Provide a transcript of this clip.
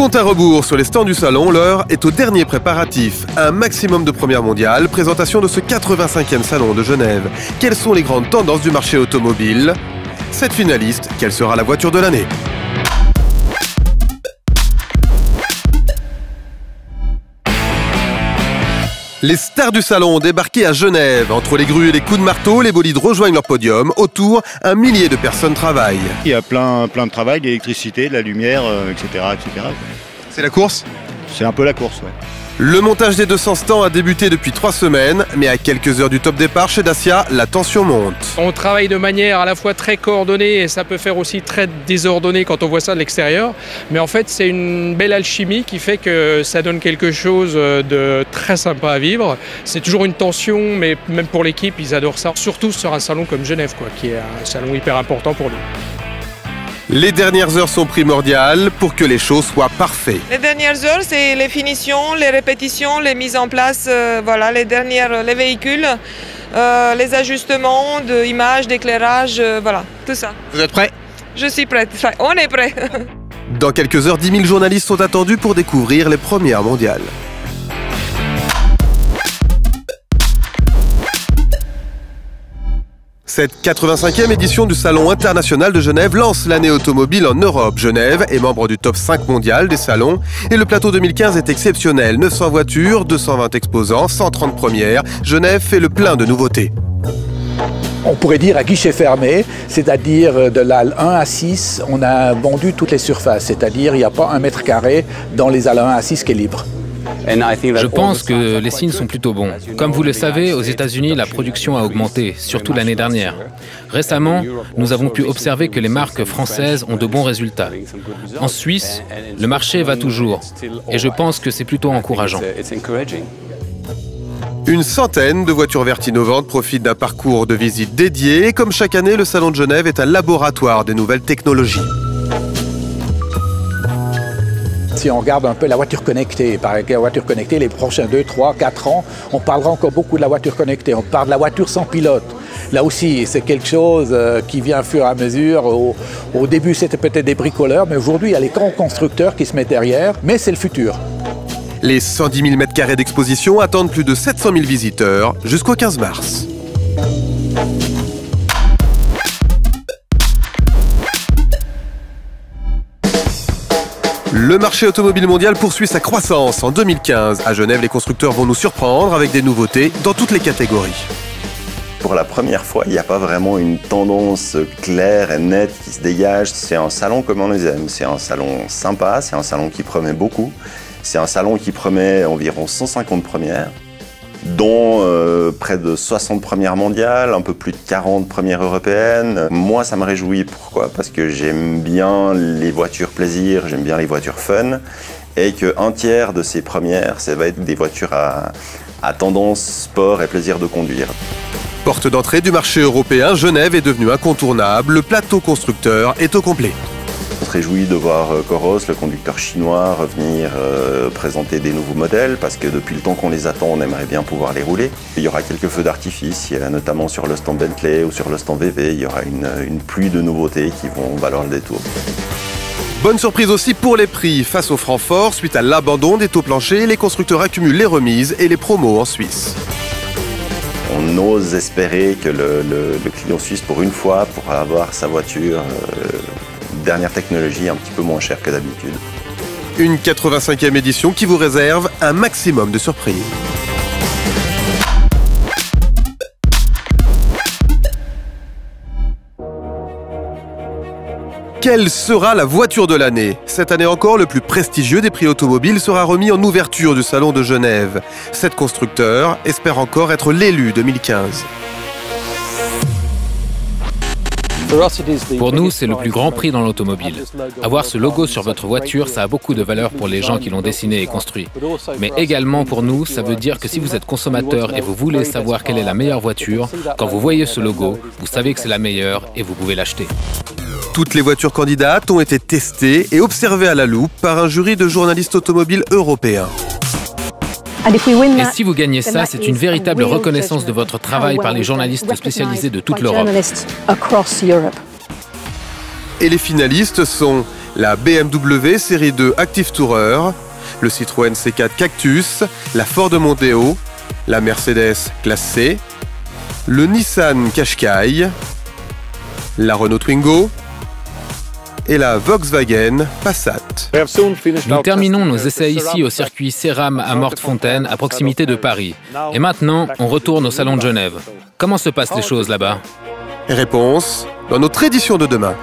Compte à rebours sur les stands du salon, l'heure est au dernier préparatif. Un maximum de premières mondiales, présentation de ce 85e salon de Genève. Quelles sont les grandes tendances du marché automobile? 7 finalistes, quelle sera la voiture de l'année? Les stars du salon ont débarqué à Genève. Entre les grues et les coups de marteau, les bolides rejoignent leur podium. Autour, 1 millier de personnes travaillent. Il y a plein de travail, de l'électricité, de la lumière, etc. C'est la course? C'est un peu la course, ouais. Le montage des 200 stands a débuté depuis 3 semaines, mais à quelques heures du top départ chez Dacia, la tension monte. On travaille de manière à la fois très coordonnée et ça peut faire aussi très désordonné quand on voit ça de l'extérieur. Mais en fait, c'est une belle alchimie qui fait que ça donne quelque chose de très sympa à vivre. C'est toujours une tension, mais même pour l'équipe, ils adorent ça. Surtout sur un salon comme Genève, qui est un salon hyper important pour nous. Les dernières heures sont primordiales pour que les shows soient parfaits. Les dernières heures, c'est les finitions, les répétitions, les mises en place, les véhicules, les ajustements d'image, d'éclairage, voilà, tout ça. Vous êtes prêts? Je suis prête, enfin, on est prêt. Dans quelques heures, 10 000 journalistes sont attendus pour découvrir les premières mondiales. Cette 85e édition du Salon international de Genève lance l'année automobile en Europe. Genève est membre du top 5 mondial des salons et le plateau 2015 est exceptionnel. 900 voitures, 220 exposants, 130 premières. Genève fait le plein de nouveautés. On pourrait dire à guichet fermé, c'est-à-dire de l'AL 1 à 6, on a vendu toutes les surfaces, c'est-à-dire il n'y a pas 1 mètre carré dans les AL 1 à 6 qui est libre. Je pense que les signes sont plutôt bons. Comme vous le savez, aux États-Unis, la production a augmenté, surtout l'année dernière. Récemment, nous avons pu observer que les marques françaises ont de bons résultats. En Suisse, le marché va toujours, et je pense que c'est plutôt encourageant. Une centaine de voitures vertes innovantes profitent d'un parcours de visite dédié et comme chaque année, le Salon de Genève est un laboratoire des nouvelles technologies. Si on regarde un peu la voiture connectée, par exemple la voiture connectée, les prochains 2, 3, 4 ans, on parlera encore beaucoup de la voiture connectée. On parle de la voiture sans pilote. Là aussi, c'est quelque chose qui vient au fur et à mesure. Au début, c'était peut-être des bricoleurs, mais aujourd'hui, il y a les grands constructeurs qui se mettent derrière. Mais c'est le futur. Les 110 000 m² d'exposition attendent plus de 700 000 visiteurs jusqu'au 15 mars. Le marché automobile mondial poursuit sa croissance. En 2015, à Genève, les constructeurs vont nous surprendre avec des nouveautés dans toutes les catégories. Pour la première fois, il n'y a pas vraiment une tendance claire et nette qui se dégage. C'est un salon comme on les aime. C'est un salon sympa, c'est un salon qui promet beaucoup. C'est un salon qui promet environ 150 premières, dont près de 60 premières mondiales, un peu plus de 40 premières européennes. Moi, ça me réjouit. Pourquoi? Parce que j'aime bien les voitures plaisir, j'aime bien les voitures fun, et qu'un tiers de ces premières, ça va être des voitures à tendance sport et plaisir de conduire. Porte d'entrée du marché européen, Genève est devenue incontournable. Le plateau constructeur est au complet. On se réjouit de voir Coros, le conducteur chinois, revenir présenter des nouveaux modèles parce que depuis le temps qu'on les attend, on aimerait bien pouvoir les rouler. Il y aura quelques feux d'artifice, notamment sur le stand Bentley ou sur le stand VV. Il y aura une pluie de nouveautés qui vont valoir le détour. Bonne surprise aussi pour les prix. Face au franc fort, suite à l'abandon des taux planchers, les constructeurs accumulent les remises et les promos en Suisse. On ose espérer que le client suisse, pour une fois, pourra avoir sa voiture dernière technologie un petit peu moins chère que d'habitude. Une 85e édition qui vous réserve un maximum de surprises. Quelle sera la voiture de l'année? Cette année encore, le plus prestigieux des prix automobiles sera remis en ouverture du Salon de Genève. 7 constructeurs espèrent encore être l'élu 2015. Pour nous, c'est le plus grand prix dans l'automobile. Avoir ce logo sur votre voiture, ça a beaucoup de valeur pour les gens qui l'ont dessiné et construit. Mais également pour nous, ça veut dire que si vous êtes consommateur et vous voulez savoir quelle est la meilleure voiture, quand vous voyez ce logo, vous savez que c'est la meilleure et vous pouvez l'acheter. Toutes les voitures candidates ont été testées et observées à la loupe par un jury de journalistes automobiles européens. Et si vous gagnez ça, c'est une véritable reconnaissance de votre travail par les journalistes spécialisés de toute l'Europe. Et les finalistes sont la BMW série 2 Active Tourer, le Citroën C4 Cactus, la Ford Mondeo, la Mercedes Classe C, le Nissan Qashqai, la Renault Twingo et la Volkswagen Passat. Nous terminons nos essais ici au circuit Céram à Mortefontaine, à proximité de Paris. Et maintenant, on retourne au Salon de Genève. Comment se passent les choses là-bas? Réponse dans notre édition de demain.